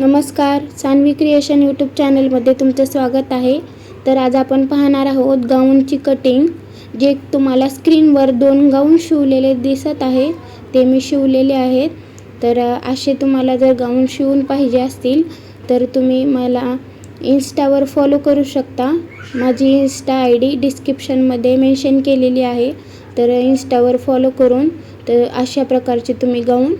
नमस्कार, Saanvi creation YouTube चॅनलमध्ये तुमचं स्वागत आहे. तर आज आपण पाहणार आहोत गाऊनची कटिंग. जे तुम्हाला स्क्रीनवर 2 गाऊन शिवलेले दिसत आहे ते मी शिवलेले आहेत. तर असे तुम्हाला जर गाऊन शिवून पाहिजे असतील तर तुम्ही मला इन्स्टावर फॉलो करू शकता. माझी इन्स्टा ID डिस्क्रिप्शनमध्ये मेन्शन केलेली आहे. तर इन्स्टावर फॉलो करून तर अशा प्रकारचे तुम्ही गाऊन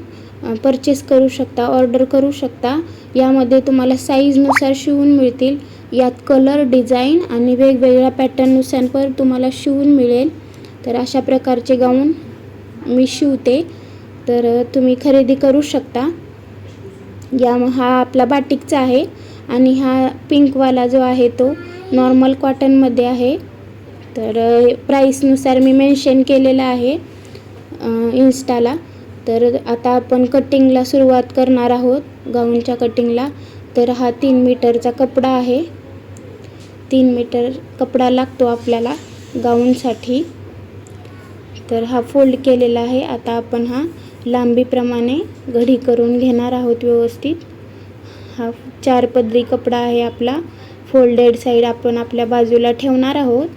परचेस करू शकता, ऑर्डर करू शकता. यामध्ये तुम्हाला साईजनुसार शिवून मिळतील. यात कलर, डिझाईन आणि वेगवेगळ्या पॅटर्ननुसार पण तुम्हाला शिवून मिळेल. तर अशा प्रकारचे गाऊन मी शिवते, तर तुम्ही खरेदी करू शकता. हा आपला बाटिकचा आहे आणि हा पिंकवाला जो आहे तो नॉर्मल कॉटनमध्ये आहे. तर प्राईसनुसार मी मेन्शन केलेलं आहे इन्स्टाला. तर आता आपण कटिंगला सुरुवात करणार आहोत गाऊनच्या कटिंगला. तर हा 3 मीटरचा कपडा आहे. 3 मीटर कपडा लागतो आपल्याला गाऊनसाठी. तर हा फोल्ड केलेला आहे. आता आपण हा लांबीप्रमाणे घडी करून घेणार आहोत व्यवस्थित. हा 4 पदरी कपडा आहे आपला. फोल्डेड साईड आपण आपल्या बाजूला ठेवणार आहोत.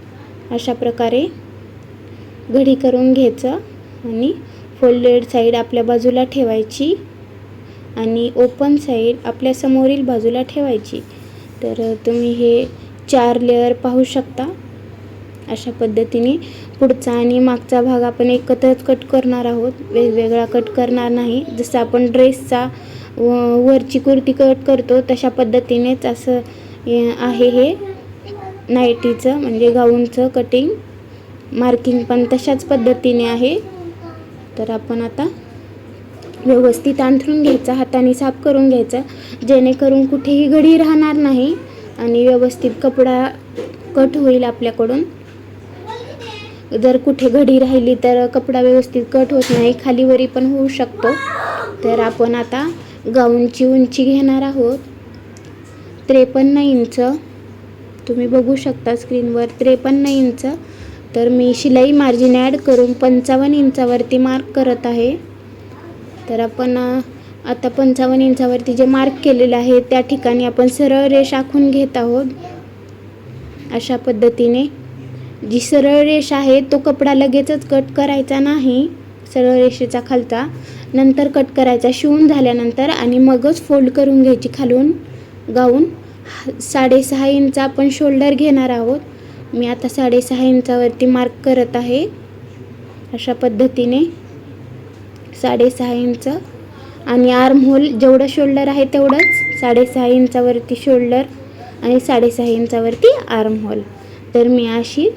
अशा प्रकारे घडी करून घ्यायचं आणि फोल्डेड साईड आपल्या बाजूला ठेवायची आणि ओपन साईड आपल्या समोरील बाजूला ठेवायची. तर तुम्ही हे 4 लेअर पाहू शकता. अशा पद्धतीने पुढचा आणि मागचा भाग आपण एकत्रच कट करणार आहोत, वेगवेगळा कट करणार नाही. जसं आपण ड्रेसचा वरची कुर्ती कट करतो तशा पद्धतीनेच असं आहे हे नाईटीचं म्हणजे गाऊनचं कटिंग. मार्किंग पण तशाच पद्धतीने आहे. तर आपण आता व्यवस्थित अंथरून घ्यायचं, हाताने साफ करून घ्यायचं जेणेकरून कुठेही घडी राहणार नाही आणि व्यवस्थित कपडा कट होईल आपल्याकडून. जर कुठे घडी राहिली तर कपडा व्यवस्थित कट होत नाही, खालीवरी पण होऊ शकतो. तर आपण आता गाऊनची उंची घेणार आहोत 53 इंच. तुम्ही बघू शकता स्क्रीनवर 53 इंच. तर मी शिलाई मार्जिन ॲड करून 55 इंचावरती मार्क करत आहे. तर आपण आता 55 इंचावरती जे मार्क केलेलं आहे त्या ठिकाणी आपण सरळ रेष आखून घेत आहोत. अशा पद्धतीने जी सरळ रेष आहे तो कपडा लगेचच कट करायचा नाही, सरळ रेषेचा खालचा नंतर कट करायचा शिवून झाल्यानंतर आणि मगच फोल्ड करून घ्यायची खालून गाऊन. 6.5 इंच आपण शोल्डर घेणार आहोत. मी आता 6.5 इंचावरती मार्क करत आहे. अशा पद्धतीने 6.5 इंच आणि आर्म होल जेवढं शोल्डर आहे तेवढंच 6.5 इंचावरती शोल्डर आणि 6.5 इंचावरती आर्म होल. तर मी अशी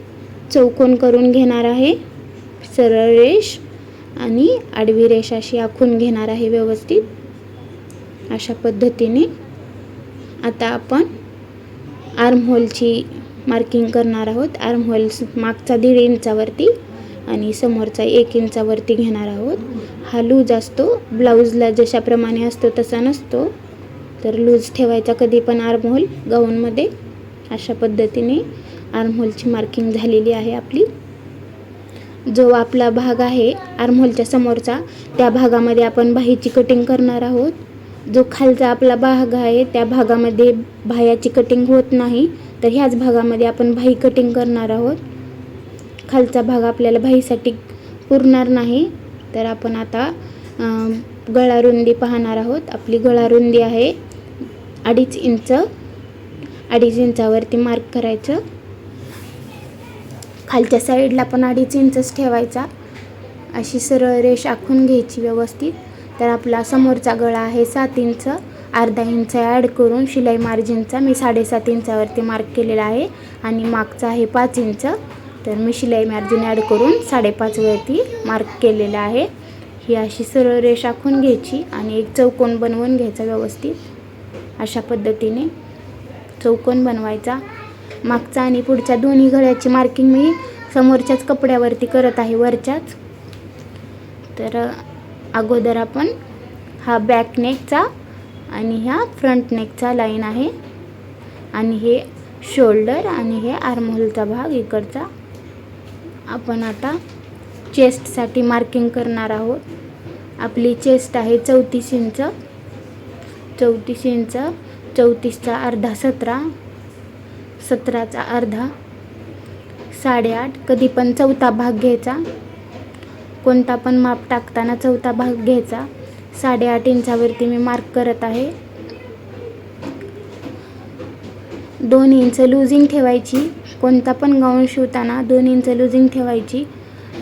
चौकोन करून घेणार आहे. सरळ रेष आणि आडवी रेष अशी आखून घेणार आहे व्यवस्थित. अशा पद्धतीने आता आपण आर्म होलची मार्किंग करणार आहोत. आर्म होल मागचा 1.5 इंचावरती आणि समोरचा 1 इंचावरती घेणार आहोत. हा लूज असतो, ब्लाऊजला जशाप्रमाणे असतो तसा नसतो. तर लूज ठेवायचा कधी पण आर्म होल गाऊनमध्ये. अशा पद्धतीने आर्म होलची मार्किंग झालेली आहे आपली. जो आपला भाग आहे आर्म होलच्या समोरचा त्या भागामध्ये आपण बाहीची कटिंग करणार आहोत. जो खालचा आपला भाग आहे त्या भागामध्ये बाह्याची कटिंग होत नाही, तर ह्याच भागामध्ये आपण बाही कटिंग करणार आहोत. खालचा भाग आपल्याला बाहीसाठी पुरणार नाही. तर आपण आता गळा रुंदी पाहणार आहोत. आपली गळा रुंदी आहे 2.5 इंच. 2.5 इंचावरती मार्क करायचं. खालच्या साईडला पण 2.5 इंचच ठेवायचा. अशी सरळ रेष आखून घ्यायची व्यवस्थित. तर आपला समोरचा गळा आहे 7 इंच. अर्धा इंच ॲड करून शिलाई मार्जिनचा मी 7.5 इंचावरती मार्क केलेला आहे आणि मागचा आहे 5 इंच. तर मी शिलाई मार्जिन ॲड करून 5.5 वरती मार्क केलेला आहे. ही अशी सरळ रेष आखून घ्यायची आणि एक चौकोन बनवून घ्यायचा व्यवस्थित. अशा पद्धतीने चौकोन बनवायचा. मागचा आणि पुढच्या दोन्ही गळ्याची मार्किंग मी समोरच्याच कपड्यावरती करत आहे, वरच्याच. तर अगोदर आपण हा बॅक नेकचा आणि ह्या फ्रंट नेकचा लाईन आहे आणि हे शोल्डर आणि हे आर्म होलचा भाग इकडचा. आपण आता चेस्टसाठी मार्किंग करणार आहोत. आपली चेस्ट आहे 34 इंच. 34 इंच, 34चा अर्धा 17, 17चा अर्धा 8.5. कधी पण चौथा भाग घ्यायचा, कोणता पण माप टाकताना चौथा भाग घ्यायचा. 8.5 इंचावरती मी मार्क करत आहे. 2 इंच लूजिंग ठेवायची. कोणता पण गाऊन शिवताना 2 इंच लूजिंग ठेवायची.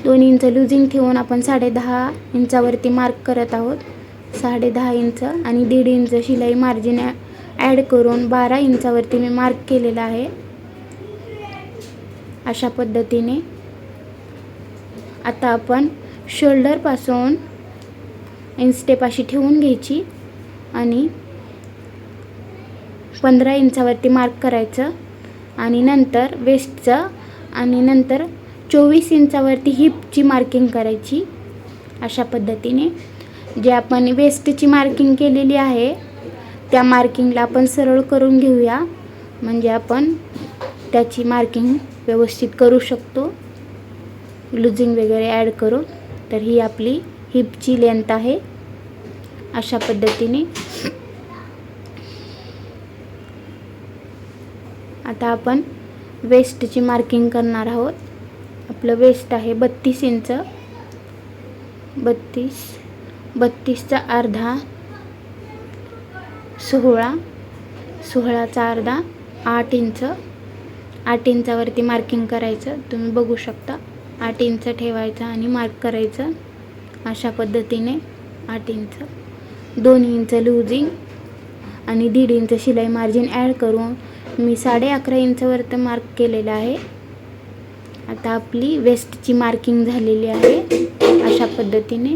2 इंच लूजिंग ठेवून आपण 10.5 इंचावरती मार्क करत आहोत. 10.5 इंच आणि 1.5 इंच शिलाई मार्जिन ॲड करून 12 इंचावरती मी मार्क केलेला आहे. अशा पद्धतीने आता आपण शोल्डरपासून इनस्टेप अशी ठेवून घ्यायची आणि 15 इंचावरती मार्क करायचं आणि नंतर वेस्टचं आणि नंतर 24 इंचावरती हिपची मार्किंग करायची. अशा पद्धतीने जे आपण वेस्टची मार्किंग केलेली आहे त्या मार्किंगला आपण सरळ करून घेऊया, म्हणजे आपण त्याची मार्किंग व्यवस्थित करू शकतो लूजिंग वगैरे ॲड करून. तर ही आपली हिपची लेंथ आहे. अशा पद्धतीने आता आपण वेस्टची मार्किंग करणार आहोत. आपलं वेस्ट आहे 32 इंच, 32चा अर्धा 16, 16चा अर्धा 8 इंच. 8 इंचावरती मार्किंग करायचं. तुम्ही बघू शकता 8 इंच ठेवायचं आणि मार्क करायचं. अशा पद्धतीने 8 इंच, 2 इंच लूजिंग आणि 1.5 इंच शिलाई मार्जिन ॲड करून मी 11.5 इंचावरती मार्क केलेलं आहे. आता आपली वेस्टची मार्किंग झालेली आहे. अशा पद्धतीने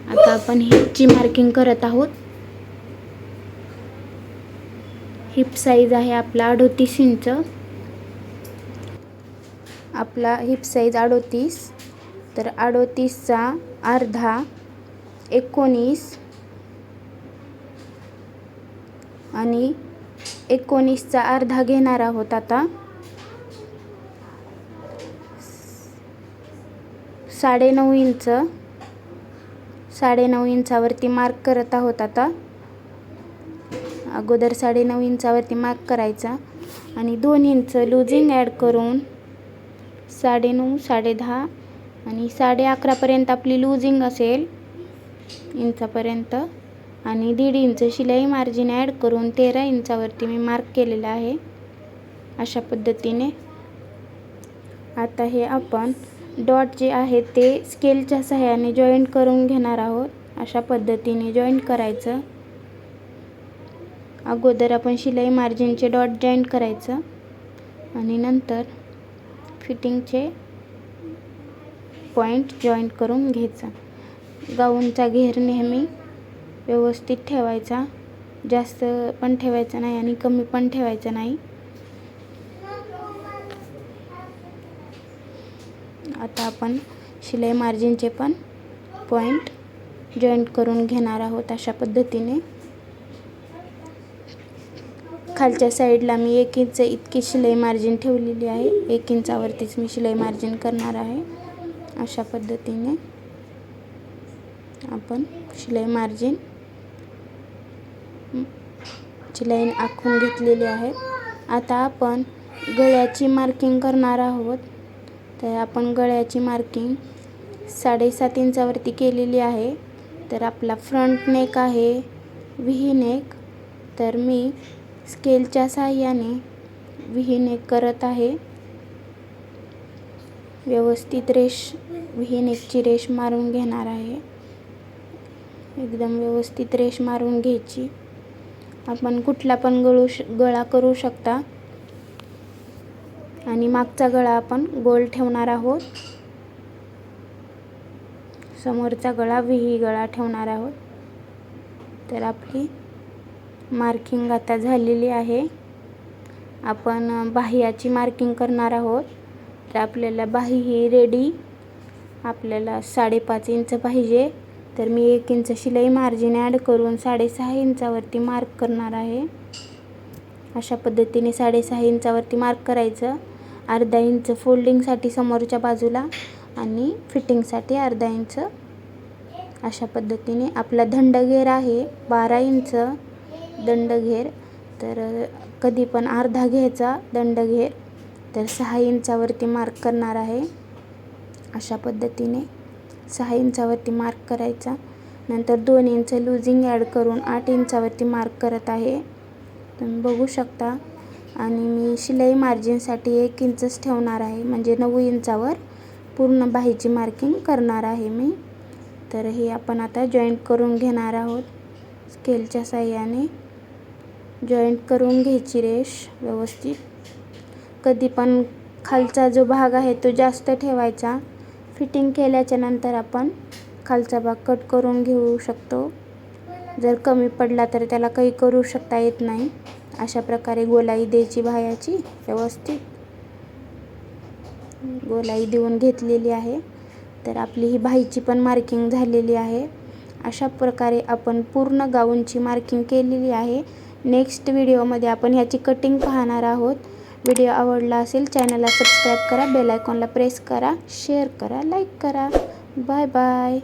आता आपण हिपची मार्किंग करत आहोत. हिप साईज आहे आपला 38 इंच. आपला हिप साईज 38, तर 38चा अर्धा 19 आणि 19चा अर्धा घेणार आहोत. आता 9.5 इंच, 9.5 इंचावरती मार्क करत आहोत. आता अगोदर 9.5 इंचावरती मार्क करायचा आणि 2 इंच लूजिंग ॲड करून 9.5, 10.5 आणि 11.5 पर्यंत आपली लूजिंग असेल इंचापर्यंत आणि 1.5 इंच शिलाई मार्जिन ॲड करून 13 इंचावरती मी मार्क केलेला आहे. अशा पद्धतीने आता हे आपण डॉट जे आहे ते स्केलच्या सहाय्याने जॉईंट करून घेणार आहोत. अशा पद्धतीने जॉईंट करायचं. अगोदर आपण शिलाई मार्जिनचे डॉट जॉईंट करायचं आणि नंतर फिटिंगचे पॉईंट जॉईंट करून घ्यायचा. गाऊनचा घेर नेहमी व्यवस्थित ठेवायचा, जास्त पण ठेवायचा नाही आणि कमी पण ठेवायचा नाही. आता आपण शिलाई मार्जिनचे पण पॉईंट जॉईंट करून घेणार आहोत. अशा पद्धतीने खालच्या साईडला मी 1 इंच इतकी शिलाई मार्जिन ठेवलेली आहे. 1 इंचावरतीच मी शिलाई मार्जिन करणार आहे. अशा पद्धतीने आपण शिलाई मार्जिन ची लाईन आखून घेतलेली आहे. आता आपण गळ्याची मार्किंग करणार आहोत. तर आपण गळ्याची मार्किंग 7.5 इंचावरती केलेली आहे. तर आपला फ्रंट नेक आहे व्ही नेक. तर मी स्केलच्या साहाय्याने व्ही नेक करत आहे. व्यवस्थित व्ही नेकची रेष मारून घेणार आहे. एकदम व्यवस्थित रेष मारून घ्यायची. आपण कुठला पण गळा करू शकता आणि मागचा गळा आपण गोल ठेवणार आहोत. समोरचा गळा व्ही गळा ठेवणार आहोत. तर आपली मार्किंग आता झालेली आहे. आपण बाह्याची मार्किंग करणार आहोत. तर आपल्याला बाही ही रेडी आपल्याला 5.5 इंच पाहिजे. तर मी 1 इंच शिलाई मार्जिन ॲड करून 6.5 इंचावरती मार्क करणार आहे. अशा पद्धतीने 6.5 इंचावरती मार्क करायचं. अर्धा इंच फोल्डिंगसाठी समोरच्या बाजूला आणि फिटिंगसाठी अर्धा इंच अशा पद्धतीने आपला दंडघेर आहे 12 इंच दंडघेर. तर कधी पण अर्धा घ्यायचा दंडघेर. तर 6 इंचावरती मार्क करणार आहे. अशा पद्धतीने 6 इंचावरती मार्क करायचा. नंतर 2 इंच लूजिंग ॲड करून 8 इंचावरती मार्क करत आहे, तुम्ही बघू शकता. आणि मी शिलाई मार्जिनसाठी 1 इंचच ठेवणार आहे, म्हणजे 9 इंचावर पूर्ण बाहीची मार्किंग करणार आहे मी. तर हे आपण आता जॉईंट करून घेणार आहोत. स्केलच्या साहाय्याने जॉईंट करून घ्यायची रेष व्यवस्थित. कधी पण खालचा जो भाग आहे तो जास्त ठेवायचा. फिटिंग केल्याच्या नंतर आपण खालचा भाग कट करून घेऊ शकतो. जर कमी पडला तर त्याला काही करू शकता येत नाही. अशा प्रकारे गोलाई द्यायची बाह्याची व्यवस्थित. गोलाई देऊन घेतलेली आहे. तर आपली ही बाहीची पण मार्किंग झालेली आहे. अशा प्रकारे आपण पूर्ण गाऊनची मार्किंग केलेली आहे. नेक्स्ट व्हिडिओमध्ये आपण ह्याची कटिंग पाहणार आहोत. व्हिडिओ आवडला असेल चॅनलला सबस्क्राईब करा, बेल आयकॉनला प्रेस करा, शेअर करा, लाईक करा. Bye bye.